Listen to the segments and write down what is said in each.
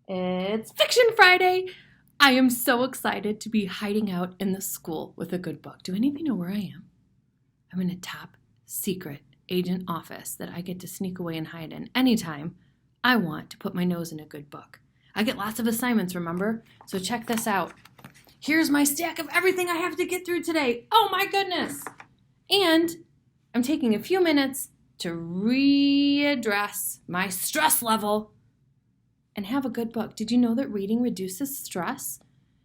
It's Fiction Friday! I am so excited to be hiding out in the school with a good book. Do any of you know where I am? I'm in a top secret agent office that I get to sneak away and hide in anytime I want to put my nose in a good book. I get lots of assignments, remember? So check this out. Here's my stack of everything I have to get through today. Oh my goodness! And I'm taking a few minutes to readdress my stress level and have a good book. Did you know that reading reduces stress?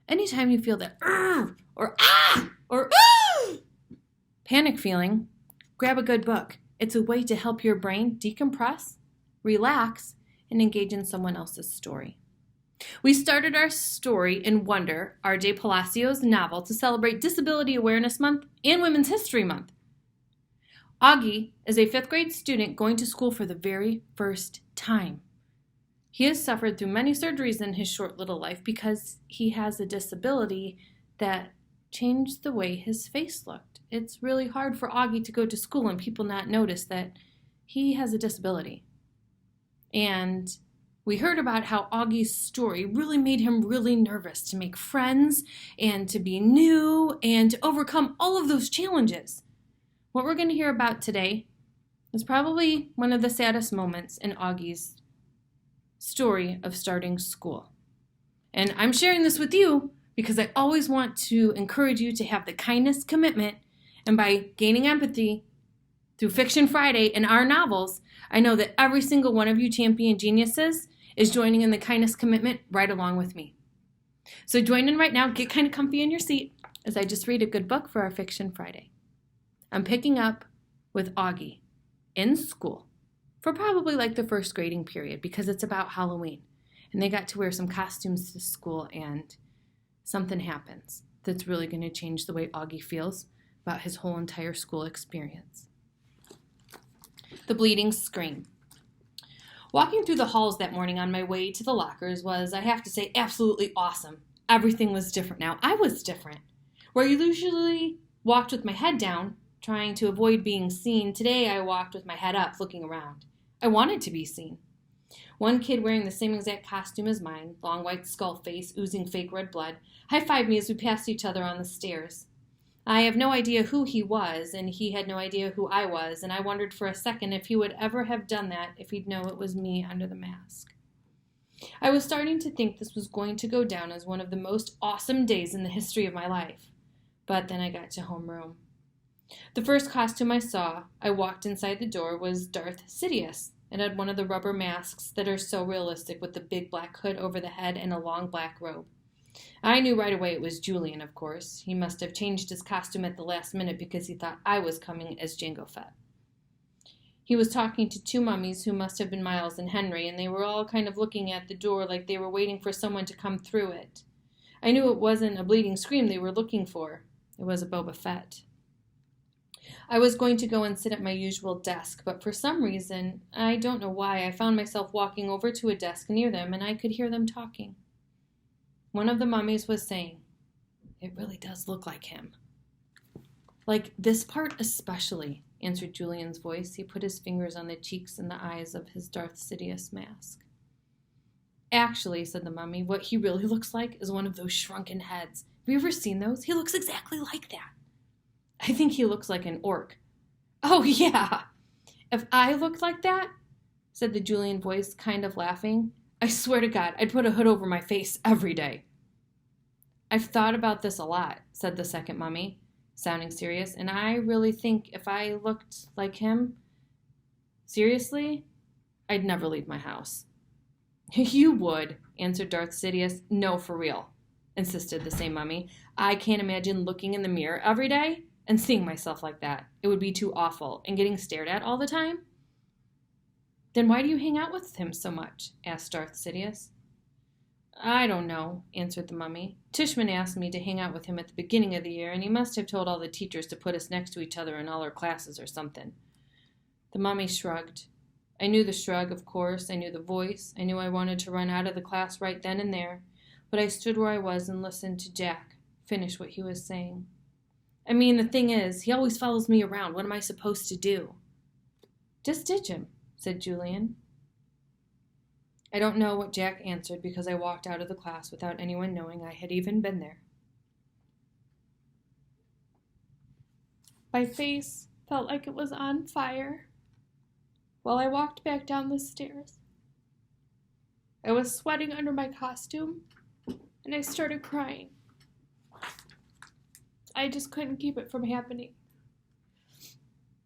Anytime you feel that or ah or panic feeling, grab a good book. It's a way to help your brain decompress, relax, and engage in someone else's story. We started our story in Wonder, R.J. Palacios' novel, to celebrate Disability Awareness Month and Women's History Month. Augie is a 5th grade student going to school for the very first time. He has suffered through many surgeries in his short little life because he has a disability that changed the way his face looked. It's really hard for Augie to go to school and people not notice that he has a disability. And we heard about how Augie's story really made him really nervous to make friends and to be new and to overcome all of those challenges. What we're going to hear about today is probably one of the saddest moments in Augie's story of starting school. And I'm sharing this with you because I always want to encourage you to have the kindness commitment, and by gaining empathy through Fiction Friday and our novels, I know that every single one of you champion geniuses is joining in the kindness commitment right along with me. So join in right now, get kind of comfy in your seat as I just read a good book for our Fiction Friday. I'm picking up with Augie in school for probably like the first grading period because it's about Halloween. And they got to wear some costumes to school and something happens that's really going to change the way Augie feels about his whole entire school experience. The Bleeding Scream. Walking through the halls that morning on my way to the lockers was, I have to say, absolutely awesome. Everything was different now. I was different. Where you usually walked with my head down, trying to avoid being seen, today I walked with my head up, looking around. I wanted to be seen. One kid wearing the same exact costume as mine, long white skull face, oozing fake red blood, high-fived me as we passed each other on the stairs. I have no idea who he was, and he had no idea who I was, and I wondered for a second if he would ever have done that if he'd know it was me under the mask. I was starting to think this was going to go down as one of the most awesome days in the history of my life. But then I got to homeroom. The first costume I saw, I walked inside the door, was Darth Sidious. It had one of the rubber masks that are so realistic with the big black hood over the head and a long black robe. I knew right away it was Julian, of course. He must have changed his costume at the last minute because he thought I was coming as Jango Fett. He was talking to 2 mummies who must have been Miles and Henry, and they were all kind of looking at the door like they were waiting for someone to come through it. I knew it wasn't a bleeding scream they were looking for. It was a Boba Fett. I was going to go and sit at my usual desk, but for some reason, I don't know why, I found myself walking over to a desk near them, and I could hear them talking. One of the mummies was saying, "It really does look like him." "Like this part especially," answered Julian's voice. He put his fingers on the cheeks and the eyes of his Darth Sidious mask. "Actually," said the mummy, "what he really looks like is one of those shrunken heads. Have you ever seen those? He looks exactly like that." "I think he looks like an orc." "Oh, yeah. If I looked like that," said the Julian voice, kind of laughing, "I swear to God, I'd put a hood over my face every day." "I've thought about this a lot," said the second mummy, sounding serious, "and I really think if I looked like him, seriously, I'd never leave my house." "You would," answered Darth Sidious. "No, for real," insisted the same mummy. "I can't imagine looking in the mirror every day and seeing myself like that. It would be too awful. And getting stared at all the time?" "Then why do you hang out with him so much?" asked Darth Sidious. "I don't know," answered the mummy. "Tishman asked me to hang out with him at the beginning of the year, and he must have told all the teachers to put us next to each other in all our classes or something." The mummy shrugged. I knew the shrug, of course. I knew the voice. I knew I wanted to run out of the class right then and there. But I stood where I was and listened to Jack finish what he was saying. "I mean, the thing is, he always follows me around. What am I supposed to do?" "Just ditch him," said Julian. I don't know what Jack answered because I walked out of the class without anyone knowing I had even been there. My face felt like it was on fire while I walked back down the stairs. I was sweating under my costume, and I started crying. I just couldn't keep it from happening.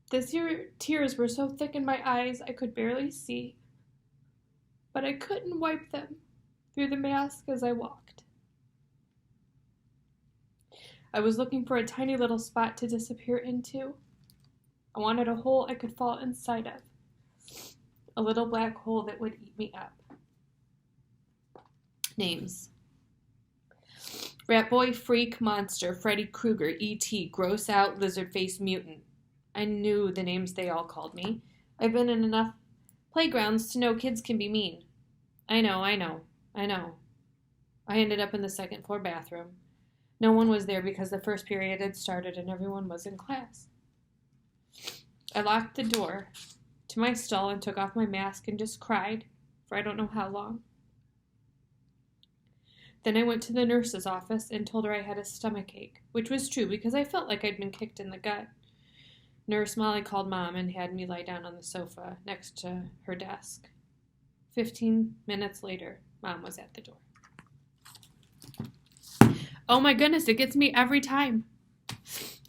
The tears were so thick in my eyes I could barely see, but I couldn't wipe them through the mask as I walked. I was looking for a tiny little spot to disappear into. I wanted a hole I could fall inside of, a little black hole that would eat me up. Names: Rat Boy, Freak, Monster, Freddy Krueger, E.T., Gross Out, Lizard-Faced Mutant. I knew the names they all called me. I've been in enough playgrounds to know kids can be mean. I know. I ended up in the second floor bathroom. No one was there because the first period had started and everyone was in class. I locked the door to my stall and took off my mask and just cried for I don't know how long. Then I went to the nurse's office and told her I had a stomach ache, which was true because I felt like I'd been kicked in the gut. Nurse Molly called Mom and had me lie down on the sofa next to her desk. 15 minutes later, Mom was at the door. Oh my goodness, it gets me every time.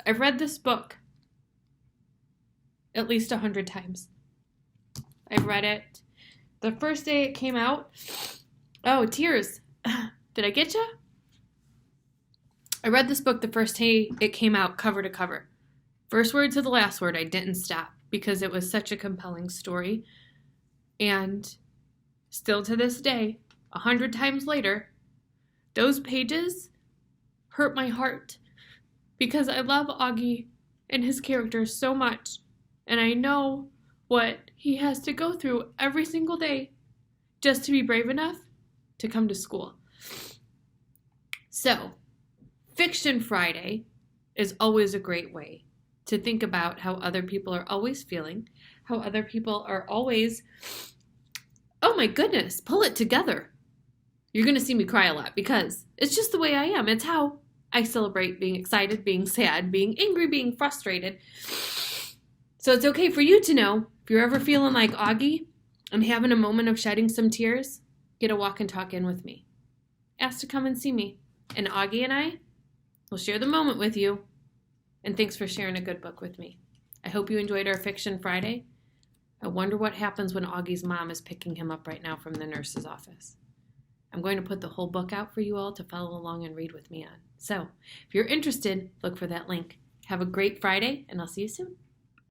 I've read this book at least 100 times. I've read it the first day it came out. Oh, tears. Did I get you? I read this book the first day it came out, cover to cover. First word to the last word, I didn't stop because it was such a compelling story. And still to this day, 100 times later, those pages hurt my heart because I love Augie and his character so much. And I know what he has to go through every single day just to be brave enough to come to school. So, Fiction Friday is always a great way to think about how other people are always feeling, how other people are always, oh my goodness, pull it together. You're going to see me cry a lot because it's just the way I am. It's how I celebrate being excited, being sad, being angry, being frustrated. So it's okay for you to know if you're ever feeling like Augie and having a moment of shedding some tears, get a walk and talk in with me. Ask to come and see me. And Augie and I will share the moment with you. And thanks for sharing a good book with me. I hope you enjoyed our Fiction Friday. I wonder what happens when Augie's mom is picking him up right now from the nurse's office. I'm going to put the whole book out for you all to follow along and read with me on. So, if you're interested, look for that link. Have a great Friday, and I'll see you soon.